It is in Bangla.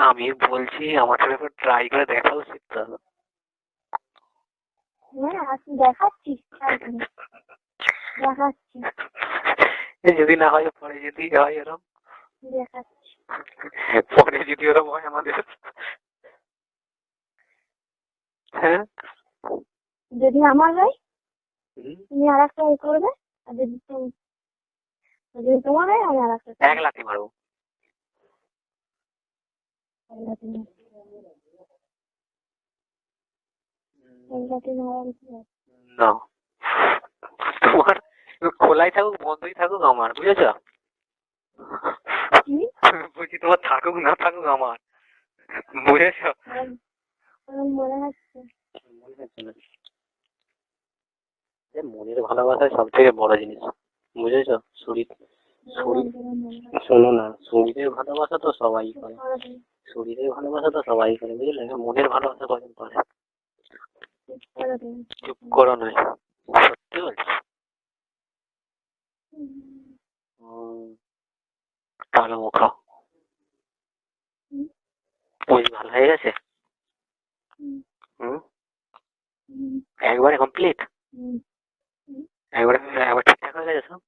আমি বলছি আমার সাথে একবার ট্রাই করে দেখা উচিত তো। দেখাচ্ছি যদি না হয় পরে যদি হয় এরকম দেখাচ্ছি পরে যদি ওরকম হয় আমাদের হ্যাঁ যদি আমার হয় তুমি আর একটা করবে, আর যদি তোমার হয় আমি আর একটা 1 লাথি মারবো। না তোমার খোলাই থাকুক বন্ধই থাকুক আমার, বুঝেছ? বলছি তোমার থাকুক না থাকুক আমার, বুঝেছ? মনে হচ্ছে মনের ভালোবাসা সব থেকে বড় জিনিস, বুঝেছ? শোনো না, শরীরের ভালোবাসা তো সবাই করে, শরীরের ভালোবাসা তো সবাই করে, বুঝলে? মনের ভালোবাসা কজন করে? চুপ করো নয়, সত্যি বলছি। তাহলে মুখো ওই ভালো হয়ে গেছে। একবারে কমপ্লিট, একবার ঠিকঠাক হয়ে গেছে সব।